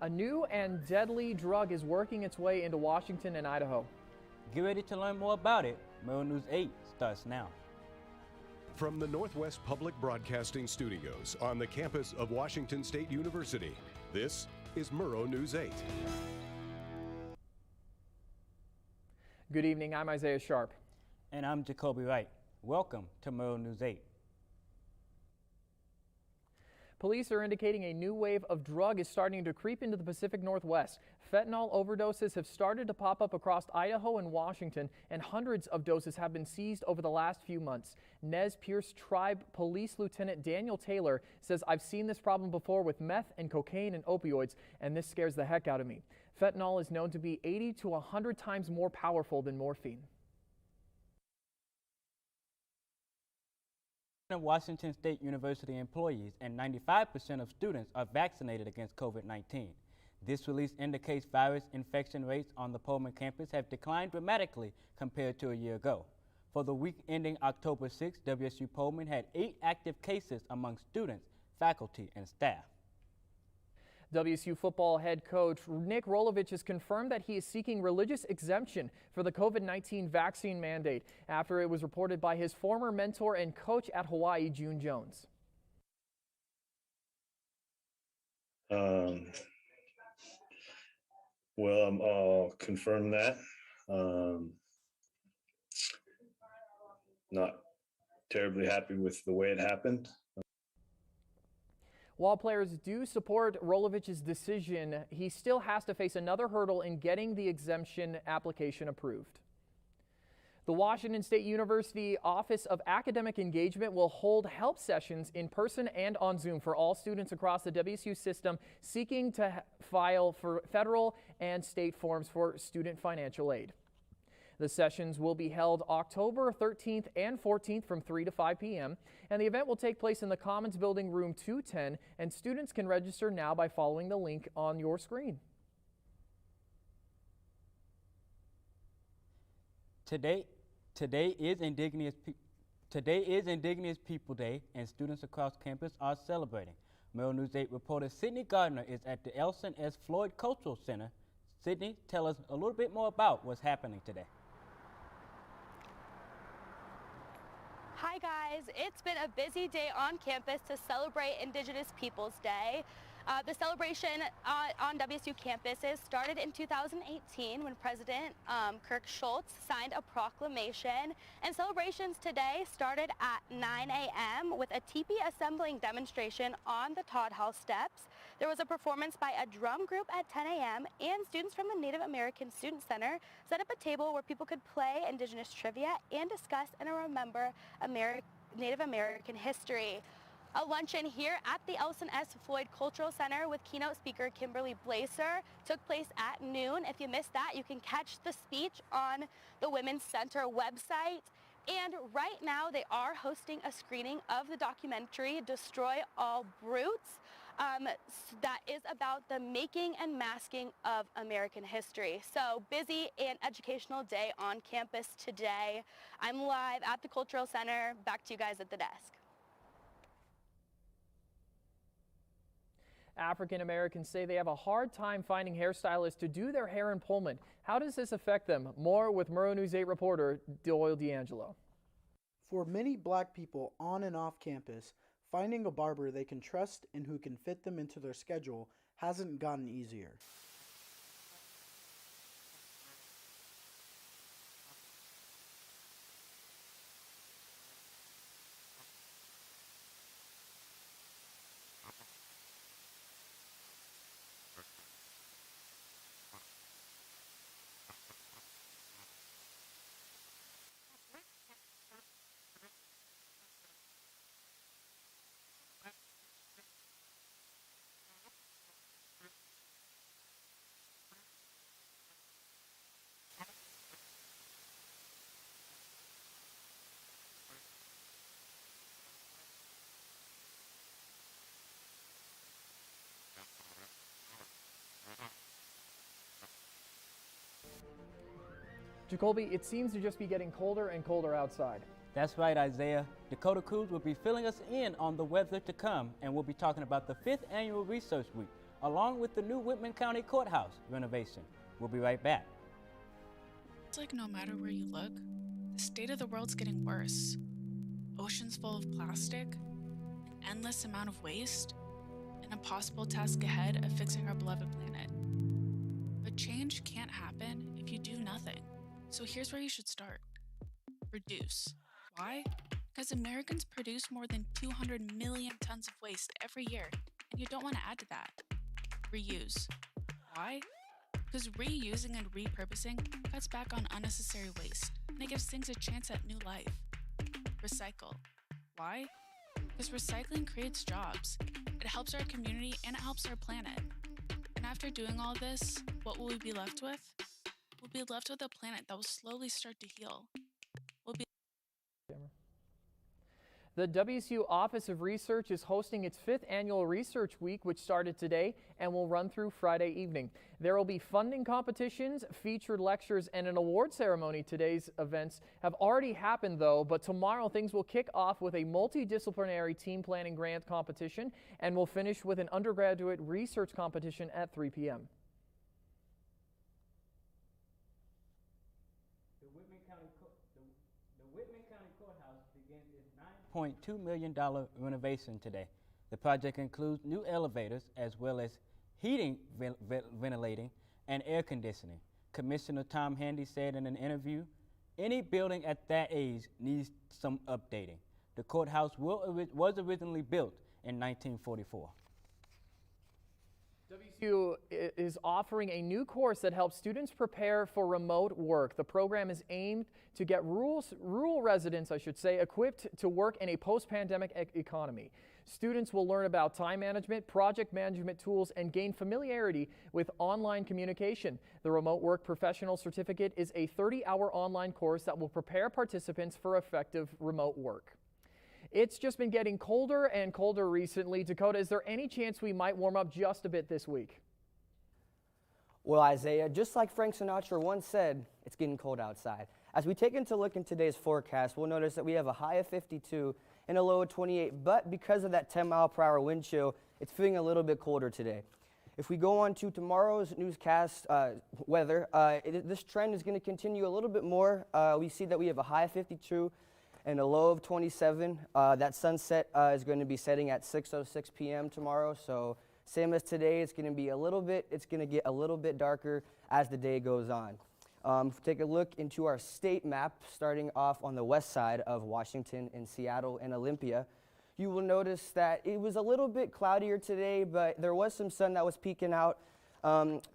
A new and deadly drug is working its way into Washington and Idaho. Get ready to learn more about it. Murrow News 8 starts now. From the Northwest Public Broadcasting Studios on the campus of Washington State University, this is Murrow News 8. Good evening, I'm Isaiah Sharp. And I'm Jacoby Wright. Welcome to Murrow News 8. Police are indicating a new wave of drug is starting to creep into the Pacific Northwest. Fentanyl overdoses have started to pop up across Idaho and Washington, and hundreds of doses have been seized over the last few months. Nez Perce Tribe Police Lieutenant Daniel Taylor says, "I've seen this problem before with meth and cocaine and opioids, and this scares the heck out of me." Fentanyl is known to be 80 to 100 times more powerful than morphine. Washington State University employees and 95% of students are vaccinated against COVID-19. This release indicates virus infection rates on the Pullman campus have declined dramatically compared to a year ago. For the week ending October 6, WSU Pullman had 8 active cases among students, faculty, and staff. WSU football head coach Nick Rolovich has confirmed that he is seeking religious exemption for the COVID-19 vaccine mandate after it was reported by his former mentor and coach at Hawaii, June Jones. Well, I'll confirm that. Not terribly happy with the way it happened. While players do support Rolovich's decision, he still has to face another hurdle in getting the exemption application approved. The Washington State University Office of Academic Engagement will hold help sessions in person and on Zoom for all students across the WSU system seeking to file for federal and state forms for student financial aid. The sessions will be held October 13th and 14th from 3 to 5 p.m. and the event will take place in the Commons Building, room 210, and students can register now by following the link on your screen. Today is Indigenous People Day, and students across campus are celebrating. Murrow News 8 reporter Sydney Gardner is at the Elson S. Floyd Cultural Center. Sydney, tell us a little bit more about what's happening today. Hi guys, it's been a busy day on campus to celebrate Indigenous Peoples Day. The celebration on WSU campuses started in 2018 when President Kirk Schultz signed a proclamation, and celebrations today started at 9 a.m. with a teepee assembling demonstration on the Todd House steps. There was a performance by a drum group at 10 a.m. and students from the Native American Student Center set up a table where people could play Indigenous trivia and discuss and remember Native American history. A luncheon here at the Elson S. Floyd Cultural Center with keynote speaker Kimberly Blaser took place at noon. If you missed that, you can catch the speech on the Women's Center website. And right now they are hosting a screening of the documentary Destroy All Brutes that is about the making and masking of American history. So busy and educational day on campus today. I'm live at the Cultural Center. Back to you guys at the desk. African Americans say they have a hard time finding hairstylists to do their hair in Pullman. How does this affect them? More with Murrow News 8 reporter Doyle D'Angelo. For many black people on and off campus, finding a barber they can trust and who can fit them into their schedule hasn't gotten easier. Jacoby, it seems to just be getting colder and colder outside. That's right, Isaiah. Dakota Cruz will be filling us in on the weather to come, and we'll be talking about the 5th Annual Research Week. along with the new Whitman County Courthouse renovation. We'll be right back. It's like no matter where you look, the state of the world's getting worse. Oceans full of plastic, an endless amount of waste, an impossible task ahead of fixing our beloved planet. But change can't happen if you do nothing. So here's where you should start. Reduce. Why? Because Americans produce more than 200 million tons of waste every year, and you don't want to add to that. Reuse. Why? Because reusing and repurposing cuts back on unnecessary waste, and it gives things a chance at new life. Recycle. Why? Because recycling creates jobs. It helps our community and it helps our planet. And after doing all this, what will we be left with? We'll be left with a planet that will slowly start to heal. The WSU Office of Research is hosting its 5th annual Research Week, which started today and will run through Friday evening. There will be funding competitions, featured lectures, and an award ceremony. Today's events have already happened, though, but tomorrow things will kick off with a multidisciplinary team planning grant competition and will finish with an undergraduate research competition at 3 p.m. The Whitman County Courthouse begins its $9.2 million renovation today. The project includes new elevators as well as heating, ventilating, and air conditioning. Commissioner Tom Handy said in an interview, any building at that age needs some updating. The courthouse was originally built in 1944. WSU is offering a new course that helps students prepare for remote work. The program is aimed to get rural residents, equipped to work in a post-pandemic economy. Students will learn about time management, project management tools, and gain familiarity with online communication. The Remote Work Professional Certificate is a 30-hour online course that will prepare participants for effective remote work. It's just been getting colder and colder recently. Dakota, is there any chance we might warm up just a bit this week? Well, Isaiah, just like Frank Sinatra once said, it's getting cold outside. As we take a look in today's forecast, we'll notice that we have a high of 52 and a low of 28, but because of that 10-mile-per-hour wind chill, it's feeling a little bit colder today. If we go on to tomorrow's newscast weather, this trend is going to continue a little bit more. We see that we have a high of 52 and a low of 27. That sunset is going to be setting at 6:06 p.m. tomorrow. So same as today, it's going to get a little bit darker as the day goes on. If we take a look into our state map, starting off on the west side of Washington in Seattle and Olympia, you will notice that it was a little bit cloudier today, but there was some sun that was peeking out.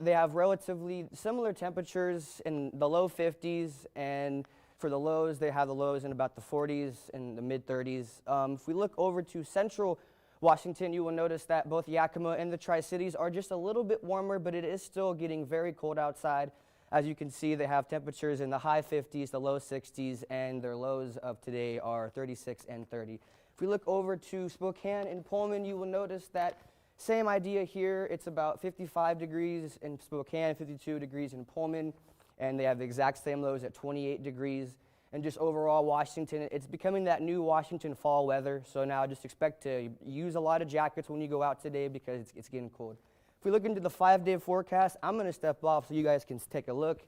They have relatively similar temperatures in the low 50s, and for the lows, they have the lows in about the 40s and the mid-30s. If we look over to central Washington, you will notice that both Yakima and the Tri-Cities are just a little bit warmer, but it is still getting very cold outside. As you can see, they have temperatures in the high 50s, the low 60s, and their lows of today are 36 and 30. If we look over to Spokane and Pullman, you will notice that same idea here. It's about 55 degrees in Spokane, 52 degrees in Pullman, and they have the exact same lows at 28 degrees. And just overall, Washington, it's becoming that new Washington fall weather. So now just expect to use a lot of jackets when you go out today because it's getting cold. If we look into the 5-day forecast, I'm going to step off so you guys can take a look.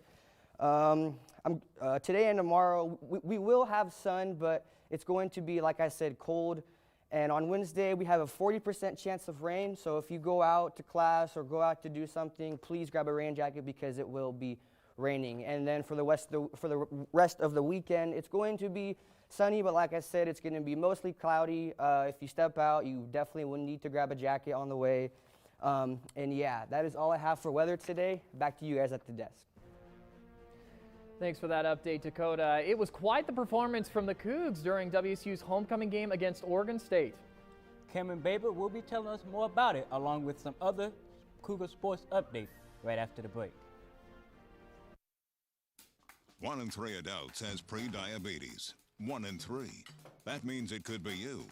Today and tomorrow, we will have sun, but it's going to be, like I said, cold. And on Wednesday, we have a 40% chance of rain. So if you go out to class or go out to do something, please grab a rain jacket because it will be raining. And then for the rest of the weekend, it's going to be sunny, but like I said, it's going to be mostly cloudy. If you step out, you definitely will need to grab a jacket on the way. And yeah, that is all I have for weather today. Back to you guys at the desk. Thanks for that update, Dakota. It was quite the performance from the Cougs during WSU's homecoming game against Oregon State. Cameron Baber will be telling us more about it, along with some other Cougar sports updates right after the break. 1 in 3 adults has pre-diabetes. 1 in 3. That means it could be you,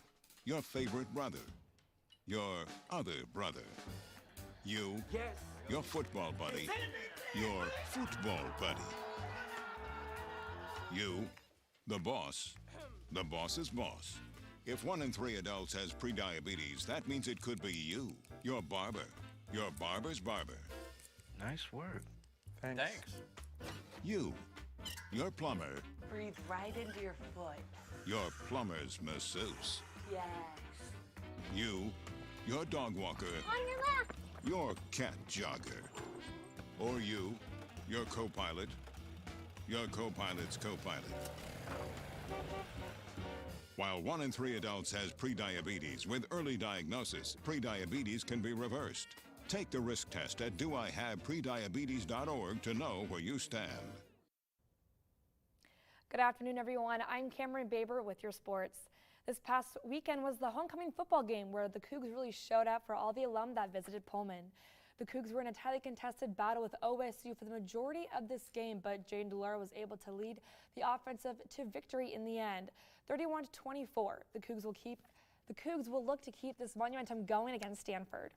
your favorite brother, your other brother, you, your football buddy, your football buddy, you, the boss's boss. If 1 in 3 adults has pre-diabetes, that means it could be you, your barber, Your barber's barber. Nice work. Thanks. You. Your plumber. Breathe right into your foot. Your plumber's masseuse. Yes. You. Your dog walker. On your left. Your cat jogger. Or you. Your co-pilot. Your co-pilot's co-pilot. While 1 in 3 adults has prediabetes, with early diagnosis, prediabetes can be reversed. Take the risk test at doihaveprediabetes.org to know where you stand. Good afternoon, everyone. I'm Cameron Baber with your sports. This past weekend was the homecoming football game where the Cougs really showed out for all the alum that visited Pullman. The Cougs were in a tightly contested battle with OSU for the majority of this game, but Jaden Delora was able to lead the offensive to victory in the end, 31-24. The Cougs will look to keep this momentum going against Stanford.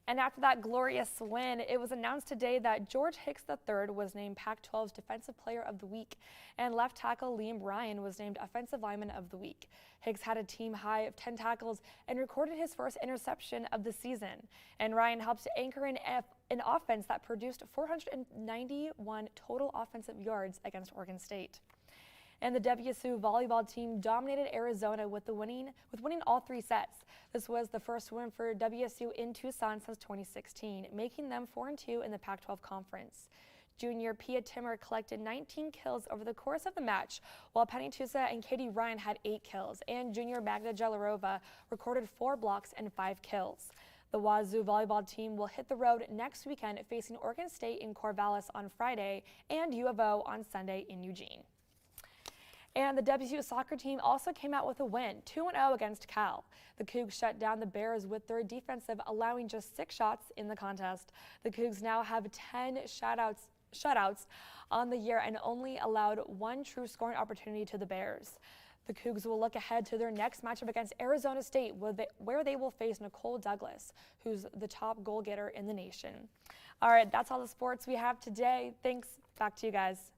And after that glorious win, it was announced today that George Hicks III was named Pac-12's Defensive Player of the Week, and left tackle Liam Ryan was named Offensive Lineman of the Week. Hicks had a team high of 10 tackles and recorded his first interception of the season. And Ryan helped anchor an offense that produced 491 total offensive yards against Oregon State. And the WSU volleyball team dominated Arizona with winning all 3 sets. This was the first win for WSU in Tucson since 2016, making them 4-2 in the Pac-12 conference. Junior Pia Timmer collected 19 kills over the course of the match, while Penny Tusa and Katie Ryan had 8 kills, and junior Magda Jelarova recorded 4 blocks and 5 kills. The Wazoo volleyball team will hit the road next weekend, facing Oregon State in Corvallis on Friday and U of O on Sunday in Eugene. And the WSU soccer team also came out with a win, 2-0 against Cal. The Cougs shut down the Bears with their defensive, allowing just 6 shots in the contest. The Cougs now have 10 shutouts on the year and only allowed 1 true scoring opportunity to the Bears. The Cougs will look ahead to their next matchup against Arizona State, where they will face Nicole Douglas, who's the top goal getter in the nation. All right, that's all the sports we have today. Thanks. Back to you guys.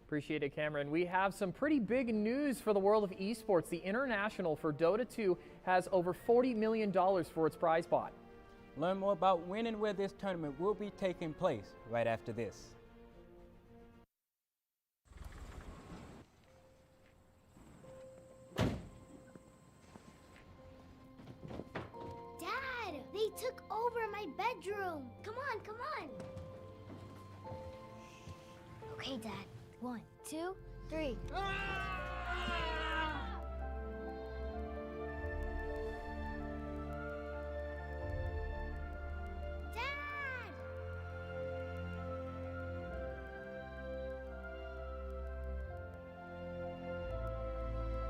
Appreciate it, Cameron. We have some pretty big news for the world of esports. The International for Dota 2 has over $40 million for its prize pot. Learn more about when and where this tournament will be taking place right after this. Dad, they took over my bedroom. Come on, come on. Okay, Dad. 1, 2, 3. Dad!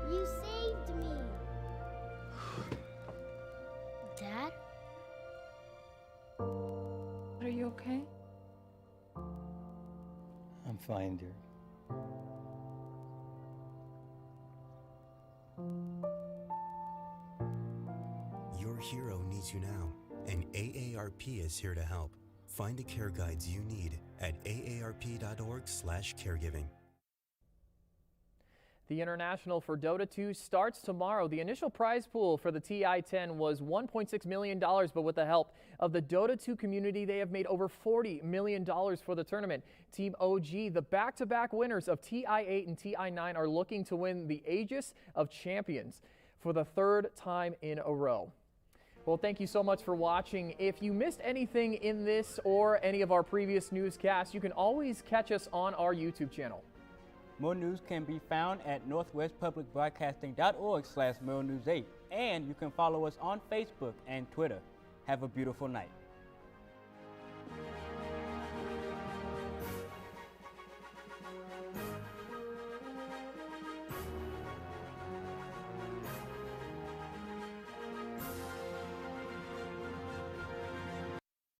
You saved me. Dad? Are you okay? I'm fine, dear. Your hero needs you now, and AARP is here to help. Find the care guides you need at aarp.org/caregiving. The International for Dota 2 starts tomorrow. The initial prize pool for the TI-10 was $1.6 million, but with the help of the Dota 2 community, they have made over $40 million for the tournament. Team OG, the back-to-back winners of TI-8 and TI-9, are looking to win the Aegis of Champions for the 3rd time in a row. Well, thank you so much for watching. If you missed anything in this or any of our previous newscasts, you can always catch us on our YouTube channel. More news can be found at northwestpublicbroadcasting.org/MurrowNews8, and you can follow us on Facebook and Twitter. Have a beautiful night.